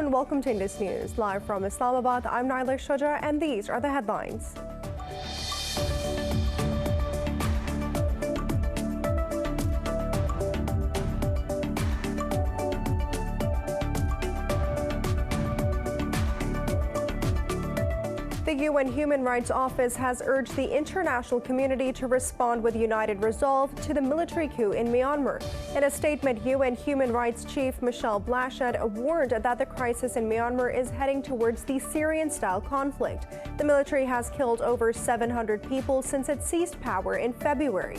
and welcome to Indus News. Live from Islamabad, I'm Naila Shuja, and these are the headlines. The UN Human Rights Office has urged the international community to respond with united resolve to the military coup in Myanmar. In a statement, UN Human Rights Chief Michelle Bachelet warned that the crisis in Myanmar is heading towards the Syrian-style conflict. The military has killed over 700 people since it seized power in February.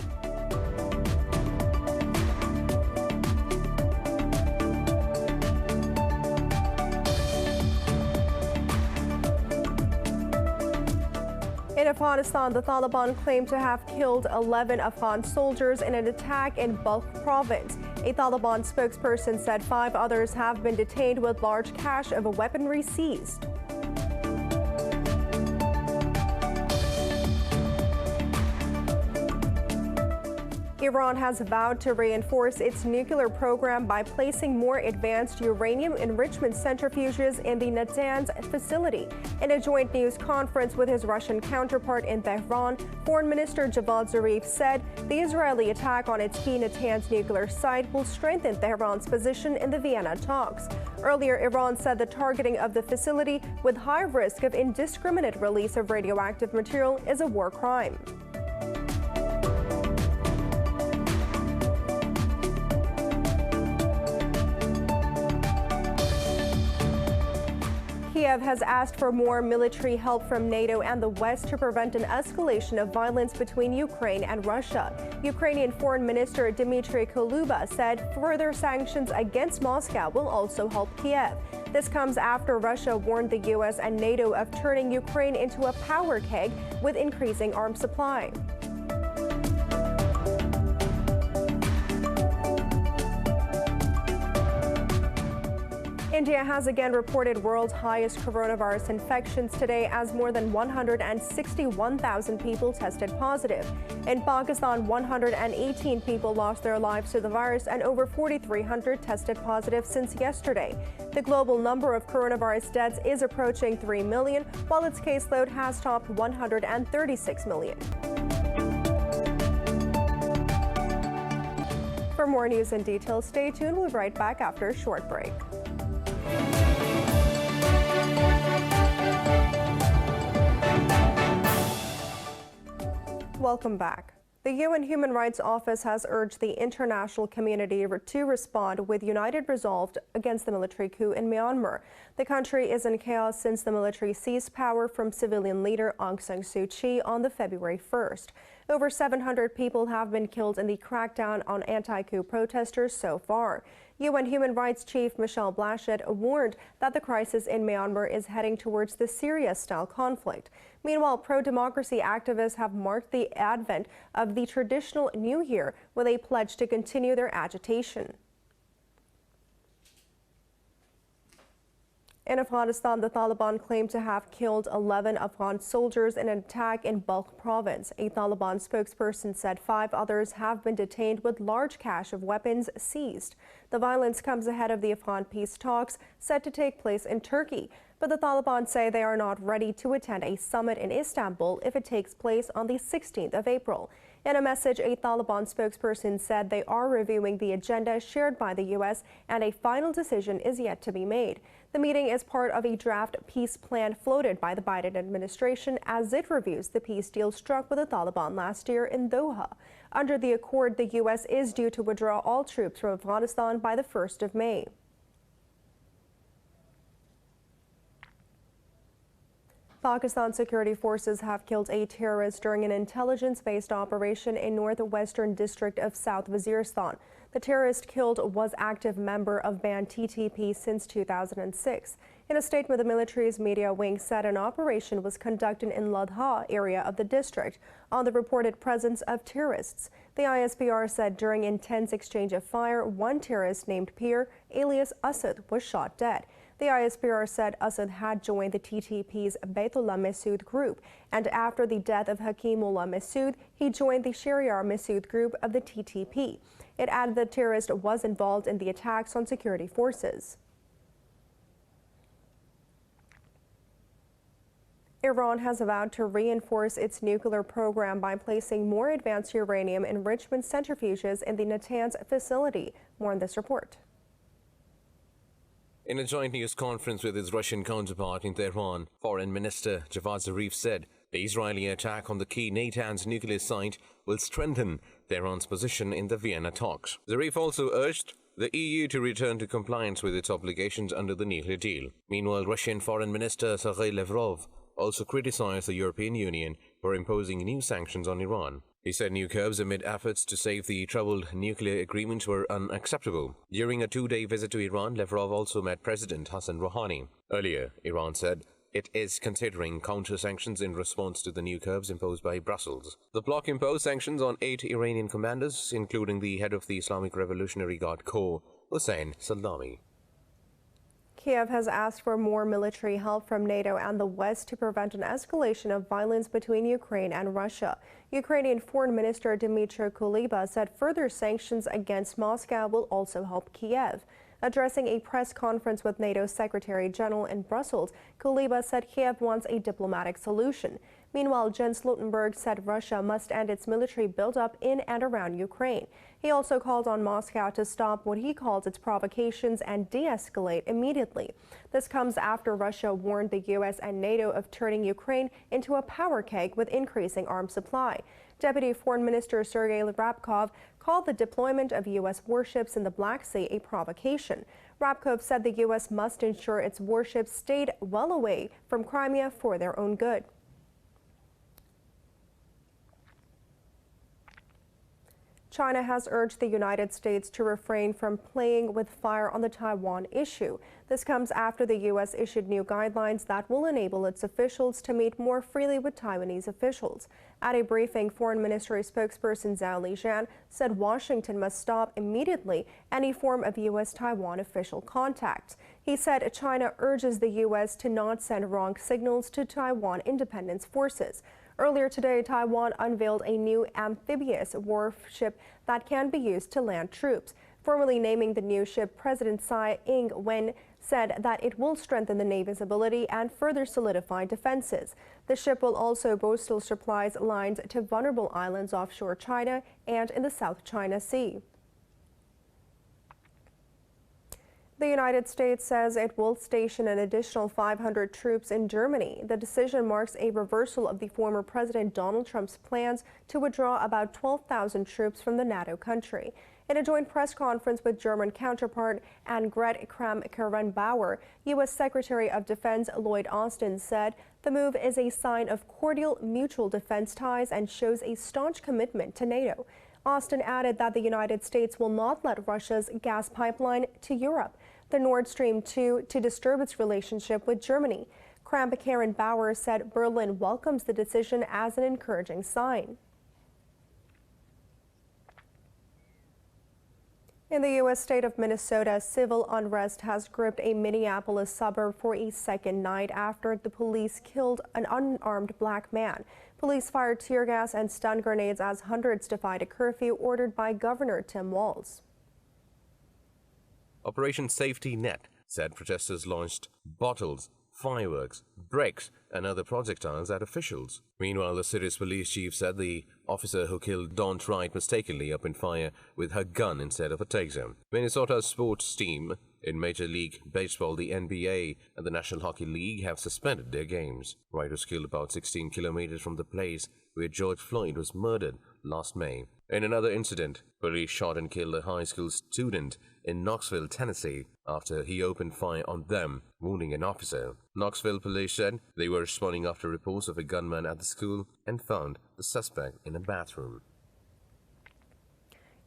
In Afghanistan, the Taliban claim to have killed 11 Afghan soldiers in an attack in Balkh province. A Taliban spokesperson said 5 others have been detained with large cache of weaponry seized. Iran has vowed to reinforce its nuclear program by placing more advanced uranium enrichment centrifuges in the Natanz facility. In a joint news conference with his Russian counterpart in Tehran, Foreign Minister Javad Zarif said the Israeli attack on its key Natanz nuclear site will strengthen Tehran's position in the Vienna talks. Earlier, Iran said the targeting of the facility with high risk of indiscriminate release of radioactive material is a war crime. Kiev has asked for more military help from NATO and the West to prevent an escalation of violence between Ukraine and Russia. Ukrainian Foreign Minister Dmitry Kuleba said further sanctions against Moscow will also help Kiev. This comes after Russia warned the U.S. and NATO of turning Ukraine into a power keg with increasing arms supply. India has again reported world's highest coronavirus infections today as more than 161,000 people tested positive. In Pakistan, 118 people lost their lives to the virus and over 4,300 tested positive since yesterday. The global number of coronavirus deaths is approaching 3 million, while its caseload has topped 136 million. For more news and details, stay tuned. We'll be right back after a short break. Welcome back. The UN Human Rights Office has urged the international community to respond with united resolve against the military coup in Myanmar. The country is in chaos since the military seized power from civilian leader Aung San Suu Kyi on the February 1st. Over 700 people have been killed in the crackdown on anti-coup protesters so far. UN Human Rights Chief Michelle Bachelet warned that the crisis in Myanmar is heading towards the Syria-style conflict. Meanwhile, pro-democracy activists have marked the advent of the traditional New Year with a pledge to continue their agitation. In Afghanistan, the Taliban claimed to have killed 11 Afghan soldiers in an attack in Balkh province. A Taliban spokesperson said 5 others have been detained with large cache of weapons seized. The violence comes ahead of the Afghan peace talks set to take place in Turkey. But the Taliban say they are not ready to attend a summit in Istanbul if it takes place on the 16th of April. In a message, a Taliban spokesperson said they are reviewing the agenda shared by the U.S. and a final decision is yet to be made. The meeting is part of a draft peace plan floated by the Biden administration as it reviews the peace deal struck with the Taliban last year in Doha. Under the accord, the U.S. is due to withdraw all troops from Afghanistan by the 1st of May. Pakistan security forces have killed a terrorist during an intelligence-based operation in northwestern district of South Waziristan. The terrorist killed was active member of band TTP since 2006. In a statement, the military's media wing said an operation was conducted in Ladha area of the district on the reported presence of terrorists. The ISPR said during intense exchange of fire, one terrorist named Pir, alias Asad, was shot dead. The ISPR said Asad had joined the TTP's Baitullah Masood group, and after the death of Hakimullah Masood, he joined the Shariar Masood group of the TTP. It added the terrorist was involved in the attacks on security forces. Iran has vowed to reinforce its nuclear program by placing more advanced uranium enrichment centrifuges in the Natanz facility. More in this report. In a joint news conference with his Russian counterpart in Tehran, Foreign Minister Javad Zarif said the Israeli attack on the key Natanz nuclear site will strengthen Tehran's position in the Vienna talks. Zarif also urged the EU to return to compliance with its obligations under the nuclear deal. Meanwhile, Russian Foreign Minister Sergei Lavrov also criticized the European Union for imposing new sanctions on Iran. He said new curbs amid efforts to save the troubled nuclear agreement were unacceptable. During a two-day visit to Iran, Lavrov also met President Hassan Rouhani. Earlier, Iran said it is considering counter-sanctions in response to the new curbs imposed by Brussels. The bloc imposed sanctions on 8 Iranian commanders, including the head of the Islamic Revolutionary Guard Corps, Hossein Salami. Kiev has asked for more military help from NATO and the West to prevent an escalation of violence between Ukraine and Russia. Ukrainian Foreign Minister Dmytro Kuleba said further sanctions against Moscow will also help Kiev. Addressing a press conference with NATO Secretary General in Brussels, Kuleba said Kiev wants a diplomatic solution. Meanwhile, Jens Stoltenberg said Russia must end its military buildup in and around Ukraine. He also called on Moscow to stop what he calls its provocations and de-escalate immediately. This comes after Russia warned the U.S. and NATO of turning Ukraine into a power keg with increasing arms supply. Deputy Foreign Minister Sergei Ryabkov called the deployment of U.S. warships in the Black Sea a provocation. Ryabkov said the U.S. must ensure its warships stayed well away from Crimea for their own good. China has urged the United States to refrain from playing with fire on the Taiwan issue. This comes after the U.S. issued new guidelines that will enable its officials to meet more freely with Taiwanese officials. At a briefing, Foreign Ministry spokesperson Zhao Lijian said Washington must stop immediately any form of U.S.-Taiwan official contact. He said China urges the U.S. to not send wrong signals to Taiwan independence forces. Earlier today, Taiwan unveiled a new amphibious warship that can be used to land troops. Formally naming the new ship, President Tsai Ing-wen said that it will strengthen the Navy's ability and further solidify defenses. The ship will also boost supplies lines to vulnerable islands offshore China and in the South China Sea. The United States says it will station an additional 500 troops in Germany. The decision marks a reversal of the former President Donald Trump's plans to withdraw about 12,000 troops from the NATO country. In a joint press conference with German counterpart Annegret Kramp-Karrenbauer, U.S. Secretary of Defense Lloyd Austin said the move is a sign of cordial mutual defense ties and shows a staunch commitment to NATO. Austin added that the United States will not let Russia's gas pipeline to Europe, the Nord Stream 2, to disturb its relationship with Germany. Kramp-Karrenbauer said Berlin welcomes the decision as an encouraging sign. In the U.S. state of Minnesota, civil unrest has gripped a Minneapolis suburb for a second night after the police killed an unarmed black man. Police fired tear gas and stun grenades as hundreds defied a curfew ordered by Governor Tim Walz. Operation Safety Net said protesters launched bottles, fireworks, bricks, and other projectiles at officials. Meanwhile, the city's police chief said the officer who killed Don Wright mistakenly opened fire with her gun instead of a taser. Minnesota's sports team in Major League Baseball, the NBA, and the National Hockey League have suspended their games. Wright was killed about 16 kilometers from the place where George Floyd was murdered last May. In another incident, police shot and killed a high school student in Knoxville, Tennessee, after he opened fire on them, wounding an officer. Knoxville police said they were responding after reports of a gunman at the school and found the suspect in a bathroom.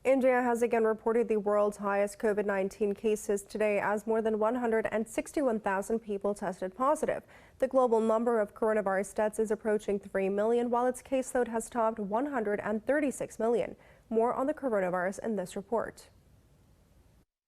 India has again reported the world's highest COVID-19 cases today as more than 161,000 people tested positive. The global number of coronavirus deaths is approaching 3 million, while its caseload has topped 136 million. More on the coronavirus in this report.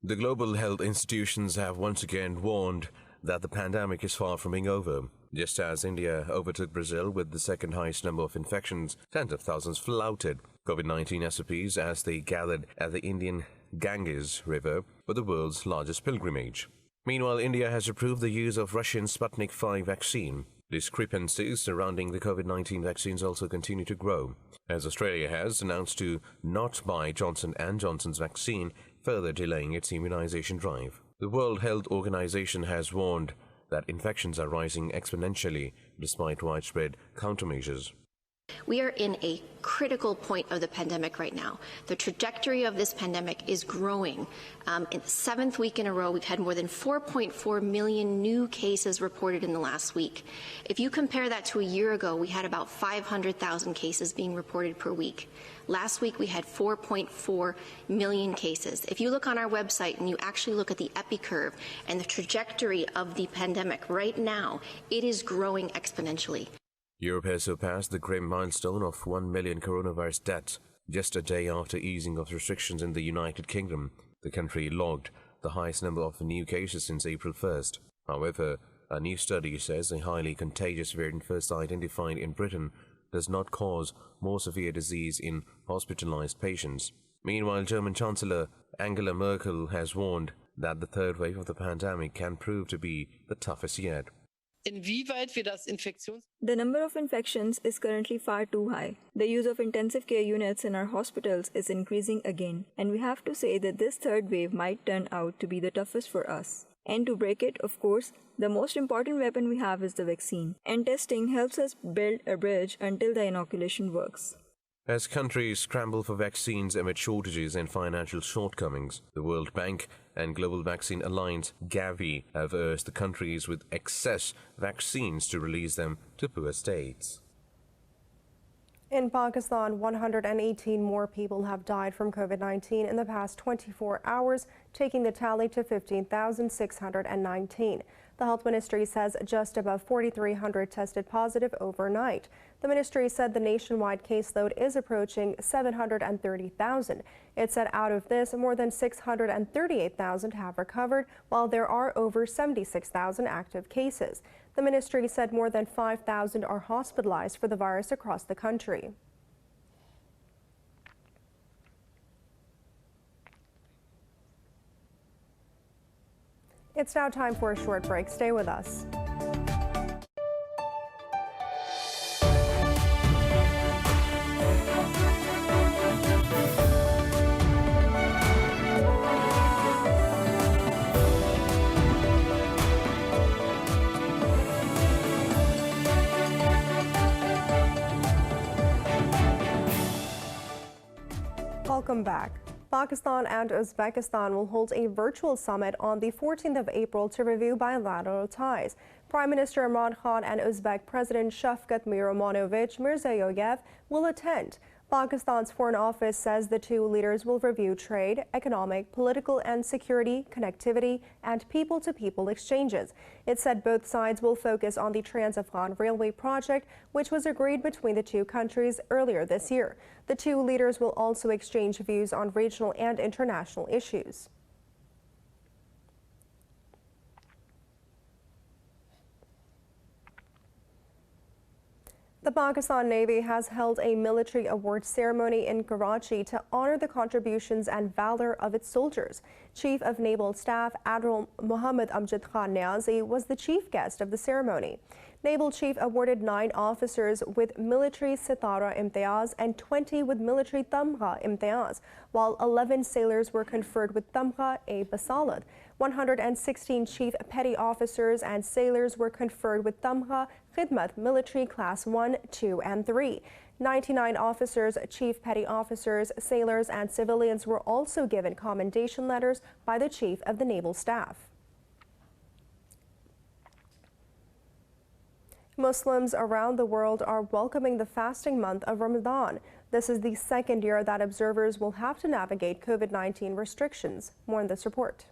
The global health institutions have once again warned that the pandemic is far from being over. Just as India overtook Brazil with the second highest number of infections, tens of thousands flouted COVID-19 SOPs as they gathered at the Indian Ganges River for the world's largest pilgrimage. Meanwhile, India has approved the use of Russian Sputnik V vaccine. Discrepancies surrounding the COVID-19 vaccines also continue to grow, as Australia has announced to not buy Johnson & Johnson's vaccine, further delaying its immunization drive. The World Health Organization has warned that infections are rising exponentially despite widespread countermeasures. We are in a critical point of the pandemic right now. The trajectory of this pandemic is growing. In the 7th week in a row, we've had more than 4.4 million new cases reported in the last week. If you compare that to a year ago, we had about 500,000 cases being reported per week. Last week, we had 4.4 million cases. If you look on our website and you actually look at the epi curve and the trajectory of the pandemic right now, it is growing exponentially. Europe has surpassed the grim milestone of 1 million coronavirus deaths just a day after easing of restrictions in the United Kingdom. The country logged the highest number of new cases since April 1st. However, a new study says a highly contagious variant first identified in Britain does not cause more severe disease in hospitalized patients. Meanwhile, German Chancellor Angela Merkel has warned that the third wave of the pandemic can prove to be the toughest yet. The number of infections is currently far too high. The use of intensive care units in our hospitals is increasing again, and we have to say that this third wave might turn out to be the toughest for us. And to break it, of course, the most important weapon we have is the vaccine, and testing helps us build a bridge until the inoculation works. As countries scramble for vaccines amid shortages and financial shortcomings, the World Bank and Global Vaccine Alliance (GAVI) have urged the countries with excess vaccines to release them to poor states. In Pakistan, 118 more people have died from COVID-19 in the past 24 hours, taking the tally to 15,619. The health ministry says just above 4,300 tested positive overnight. The ministry said the nationwide caseload is approaching 730,000. It said out of this, more than 638,000 have recovered, while there are over 76,000 active cases. The ministry said more than 5,000 are hospitalized for the virus across the country. It's now time for a short break. Stay with us. Welcome back. Pakistan and Uzbekistan will hold a virtual summit on the 14th of April to review bilateral ties. Prime Minister Imran Khan and Uzbek President Shavkat Miromonovich Mirziyoyev will attend. Pakistan's Foreign Office says the two leaders will review trade, economic, political and security, connectivity, and people-to-people exchanges. It said both sides will focus on the Trans-Afghan Railway project, which was agreed between the two countries earlier this year. The two leaders will also exchange views on regional and international issues. The Pakistan Navy has held a military awards ceremony in Karachi to honor the contributions and valor of its soldiers. Chief of Naval Staff Admiral Muhammad Amjad Khan Niazi was the chief guest of the ceremony. Naval Chief awarded 9 officers with military Sitara Imtiaz and 20 with military Tamgha Imtiaz, while 11 sailors were conferred with Tamgha-e-Basalat. 116 chief petty officers and sailors were conferred with Tamgha Khidmat Military Class 1, 2, and 3. 99 officers, chief petty officers, sailors, and civilians were also given commendation letters by the Chief of the Naval Staff. Muslims around the world are welcoming the fasting month of Ramadan. This is the second year that observers will have to navigate COVID-19 restrictions. More in this report.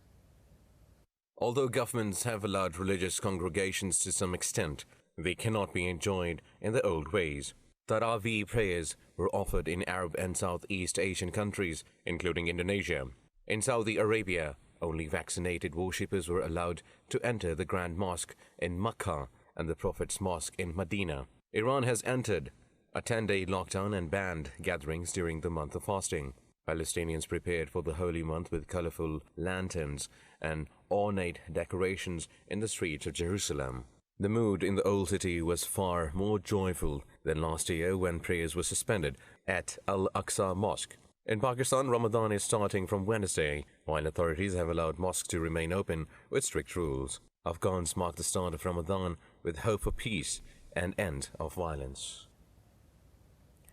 Although governments have allowed religious congregations to some extent, they cannot be enjoyed in the old ways. Tarawih prayers were offered in Arab and Southeast Asian countries, including Indonesia. In Saudi Arabia, only vaccinated worshippers were allowed to enter the Grand Mosque in Makkah and the Prophet's Mosque in Medina. Iran has entered a 10-day lockdown and banned gatherings during the month of fasting. Palestinians prepared for the holy month with colorful lanterns and ornate decorations in the streets of Jerusalem. The mood in the old city was far more joyful than last year when prayers were suspended at Al-Aqsa Mosque. In Pakistan, Ramadan is starting from Wednesday, while authorities have allowed mosques to remain open with strict rules. Afghans mark the start of Ramadan with hope for peace and end of violence.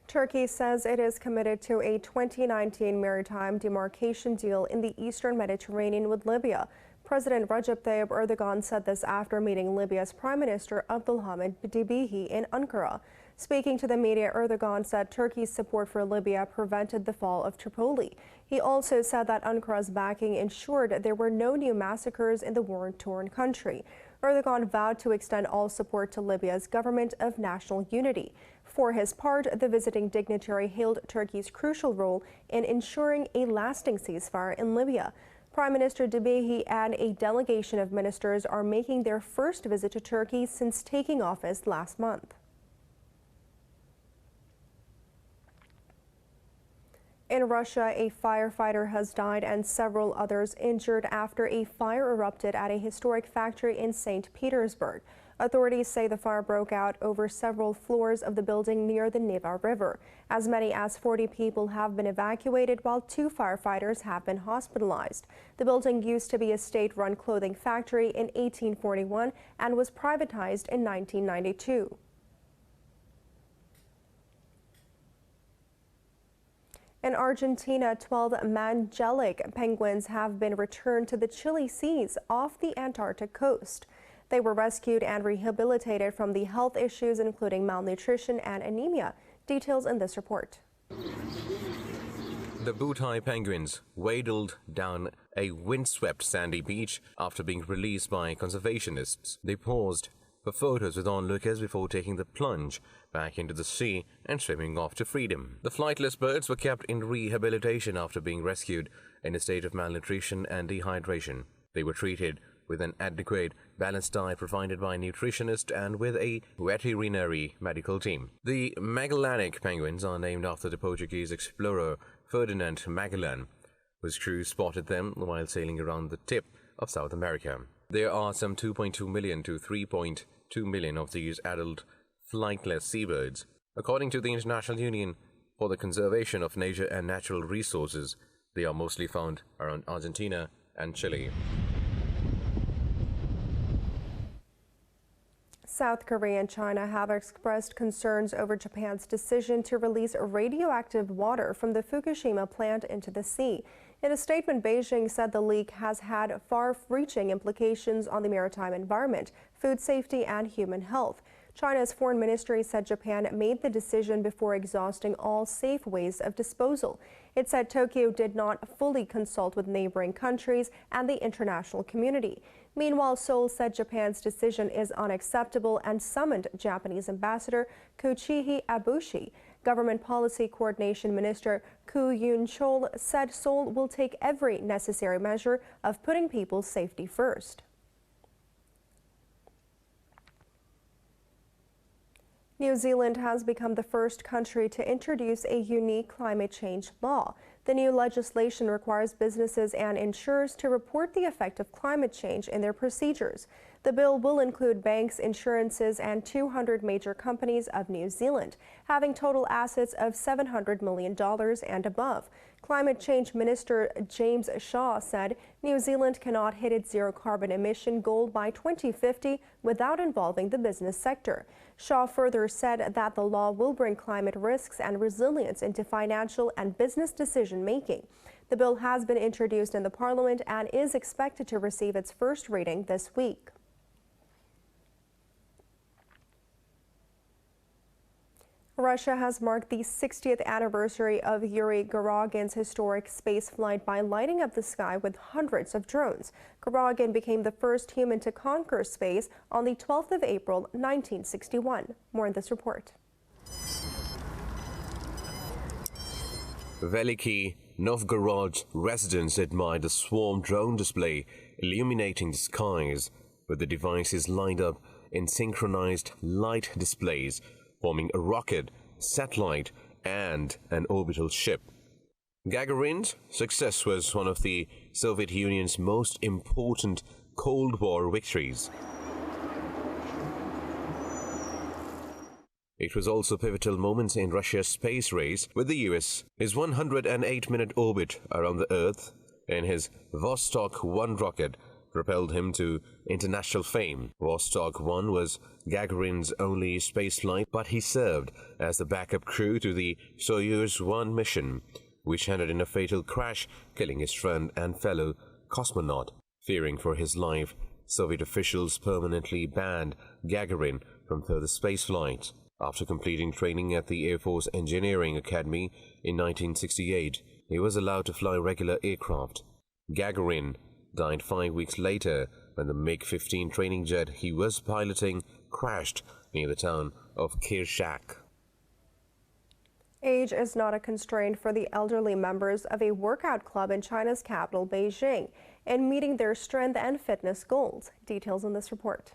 Turkey says it is committed to a 2019 maritime demarcation deal in the eastern Mediterranean with Libya. President Recep Tayyip Erdogan said this after meeting Libya's Prime Minister Abdulhamid Dbehi in Ankara. Speaking to the media, Erdogan said Turkey's support for Libya prevented the fall of Tripoli. He also said that Ankara's backing ensured there were no new massacres in the war-torn country. Erdogan vowed to extend all support to Libya's government of national unity. For his part, the visiting dignitary hailed Turkey's crucial role in ensuring a lasting ceasefire in Libya. Prime Minister Dbehi and a delegation of ministers are making their first visit to Turkey since taking office last month. In Russia, a firefighter has died and several others injured after a fire erupted at a historic factory in St. Petersburg. Authorities say the fire broke out over several floors of the building near the Neva River. As many as 40 people have been evacuated, while 2 firefighters have been hospitalized. The building used to be a state-run clothing factory in 1841 and was privatized in 1992. In Argentina, 12 Magellanic penguins have been returned to the chilly seas off the Antarctic coast. They were rescued and rehabilitated from the health issues including malnutrition and anemia. Details in this report. The boot-high penguins wadled down a windswept sandy beach after being released by conservationists. They paused for photos with onlookers before taking the plunge back into the sea and swimming off to freedom. The flightless birds were kept in rehabilitation after being rescued in a state of malnutrition and dehydration. They were treated with an adequate, balanced diet provided by a nutritionist and with a veterinary medical team. The Magellanic penguins are named after the Portuguese explorer Ferdinand Magellan, whose crew spotted them while sailing around the tip of South America. There are some 2.2 million to 3.2 million of these adult flightless seabirds. According to the International Union for the Conservation of Nature and Natural Resources, they are mostly found around Argentina and Chile. South Korea and China have expressed concerns over Japan's decision to release radioactive water from the Fukushima plant into the sea. In a statement, Beijing said the leak has had far-reaching implications on the maritime environment, food safety, and human health. China's foreign ministry said Japan made the decision before exhausting all safe ways of disposal. It said Tokyo did not fully consult with neighboring countries and the international community. Meanwhile, Seoul said Japan's decision is unacceptable and summoned Japanese Ambassador Koichi Abushi. Government Policy Coordination Minister Koo Yoon-chol said Seoul will take every necessary measure of putting people's safety first. New Zealand has become the first country to introduce a unique climate change law. The new legislation requires businesses and insurers to report the effect of climate change in their procedures. The bill will include banks, insurances, and 200 major companies of New Zealand, having total assets of $700 million and above. Climate Change Minister James Shaw said New Zealand cannot hit its zero carbon emission goal by 2050 without involving the business sector. Shaw further said that the law will bring climate risks and resilience into financial and business decision making. The bill has been introduced in the Parliament and is expected to receive its first reading this week. Russia has marked the 60th anniversary of Yuri Gagarin's historic space flight by lighting up the sky with hundreds of drones. Gagarin became the first human to conquer space on the 12th of April, 1961. More in this report. Veliki Novgorod's residents admired the swarm drone display illuminating the skies, with the devices lined up in synchronized light displays, forming a rocket, satellite, and an orbital ship. Gagarin's success was one of the Soviet Union's most important Cold War victories. It was also pivotal moments in Russia's space race with the US, his 108-minute orbit around the Earth, and his Vostok 1 rocket propelled him to international fame. Vostok 1 was Gagarin's only spaceflight, but he served as the backup crew to the Soyuz 1 mission, which ended in a fatal crash, killing his friend and fellow cosmonaut. Fearing for his life, Soviet officials permanently banned Gagarin from further spaceflights. After completing training at the Air Force Engineering Academy in 1968, he was allowed to fly regular aircraft. Gagarin died 5 weeks later when the MiG-15 training jet he was piloting crashed near the town of Kirshak. Age is not a constraint for the elderly members of a workout club in China's capital, Beijing, in meeting their strength and fitness goals. Details in this report.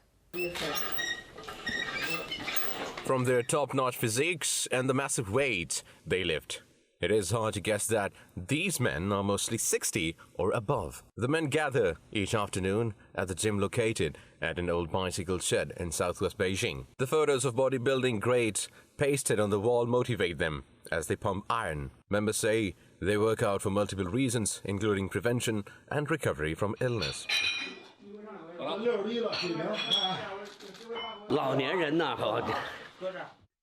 From their top-notch physiques and the massive weights they lift, it is hard to guess that these men are mostly 60 or above. The men gather each afternoon at the gym located at an old bicycle shed in southwest Beijing. The photos of bodybuilding greats pasted on the wall motivate them as they pump iron. Members say they work out for multiple reasons, including prevention and recovery from illness.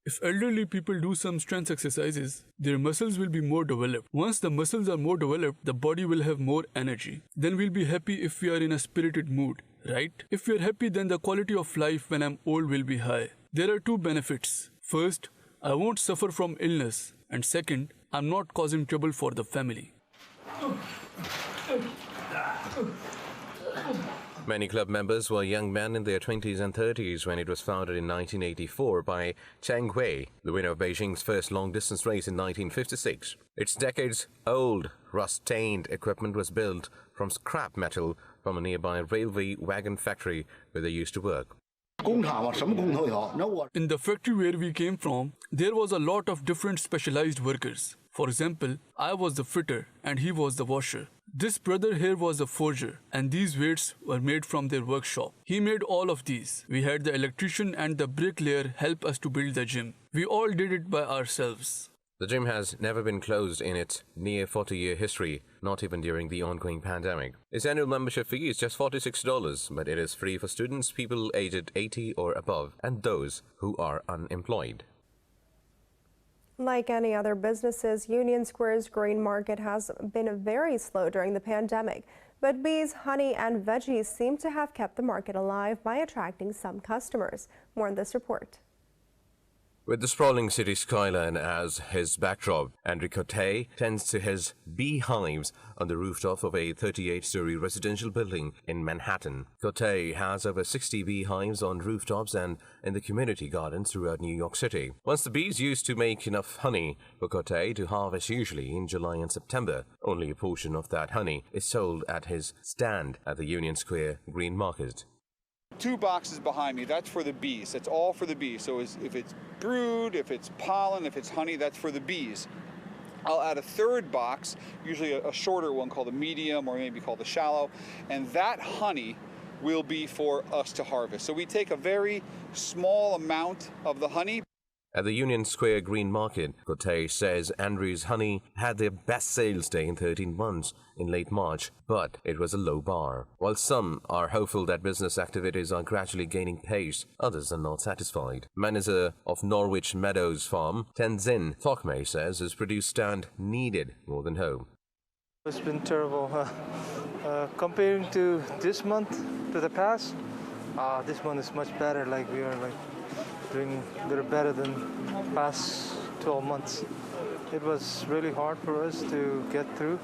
If elderly people do some strength exercises, their muscles will be more developed. Once the muscles are more developed, the body will have more energy. Then we'll be happy if we are in a spirited mood, right? If we are happy, then the quality of life when I'm old will be high. There are two benefits. First, I won't suffer from illness. And second, I'm not causing trouble for the family. Many club members were young men in their 20s and 30s when it was founded in 1984 by Cheng Hui, the winner of Beijing's first long-distance race in 1956. Its decades-old, rust-stained equipment was built from scrap metal from a nearby railway wagon factory where they used to work. In the factory where we came from, there was a lot of different specialized workers. For example, I was the fitter and he was the washer. This brother here was a forger, and these weights were made from their workshop. He made all of these. We had the electrician and the bricklayer help us to build the gym. We all did it by ourselves. The gym has never been closed in its near 40-year history, not even during the ongoing pandemic. Its annual membership fee is just $46, but it is free for students, people aged 80 or above, and those who are unemployed. Like any other businesses, Union Square's Green Market has been very slow during the pandemic. But bees, honey, and veggies seem to have kept the market alive by attracting some customers. More in this report. With the sprawling city skyline as his backdrop, Andrew Cote tends to his beehives on the rooftop of a 38-story residential building in Manhattan. Cote has over 60 beehives on rooftops and in the community gardens throughout New York City. Once the bees used to make enough honey for Cote to harvest usually in July and September, only a portion of that honey is sold at his stand at the Union Square Green Market. 2 boxes behind me, that's for the bees. That's all for the bees. So if it's brood, if it's pollen, if it's honey, that's for the bees. I'll add a 3rd box, usually a shorter one called a medium or maybe called a shallow, and that honey will be for us to harvest. So we take a very small amount of the honey. At the Union Square Green Market, Cote says Andrew's honey had their best sales day in 13 months in late March, but it was a low bar. While some are hopeful that business activities are gradually gaining pace, others are not satisfied. Manager of Norwich Meadows Farm, Tenzin Thokme, says his produce stand needed more than home. It's been terrible. Comparing to this month, to the past, this month is much better. Like we are doing a little better than past 12 months. It was really hard for us to get through.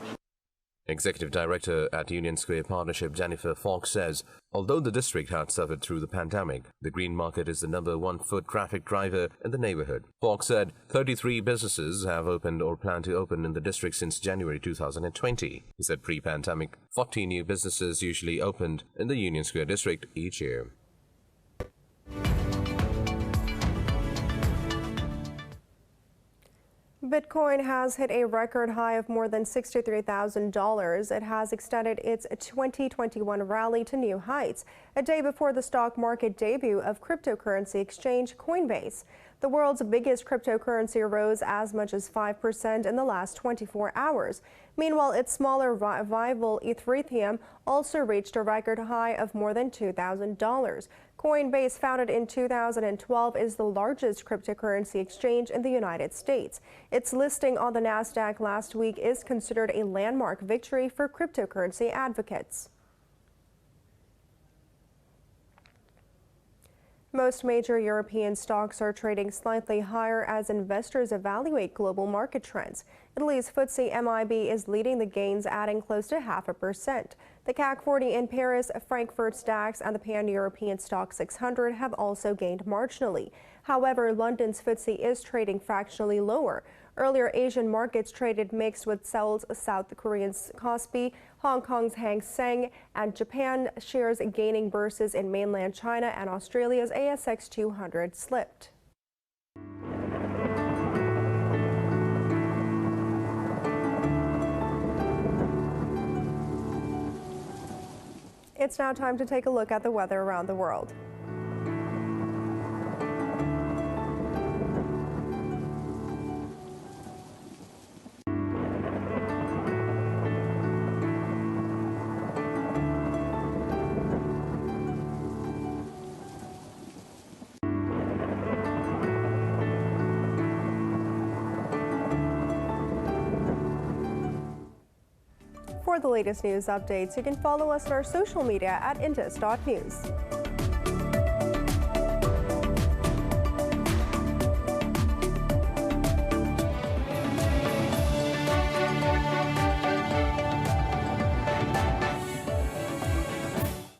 Executive Director at Union Square Partnership Jennifer Fox says, although the district had suffered through the pandemic, the Green Market is the #1 foot traffic driver in the neighborhood. Fox said 33 businesses have opened or plan to open in the district since January 2020. He said pre-pandemic, 40 new businesses usually opened in the Union Square district each year. Bitcoin has hit a record high of more than $63,000. It has extended its 2021 rally to new heights, a day before the stock market debut of cryptocurrency exchange Coinbase. The world's biggest cryptocurrency rose as much as 5% in the last 24 hours. Meanwhile, its smaller rival Ethereum also reached a record high of more than $2,000. Coinbase, founded in 2012, is the largest cryptocurrency exchange in the United States. Its listing on the Nasdaq last week is considered a landmark victory for cryptocurrency advocates. Most major European stocks are trading slightly higher as investors evaluate global market trends. Italy's FTSE MIB is leading the gains, adding close to 0.5%. The CAC 40 in Paris, Frankfurt's DAX, and the Pan-European Stock 600 have also gained marginally. However, London's FTSE is trading fractionally lower. Earlier, Asian markets traded mixed, with Seoul's South Korean's Kospi, Hong Kong's Hang Seng, and Japan shares gaining bursts in mainland China, and Australia's ASX 200 slipped. It's now time to take a look at the weather around the world. For the latest news updates, you can follow us on our social media at indus.news.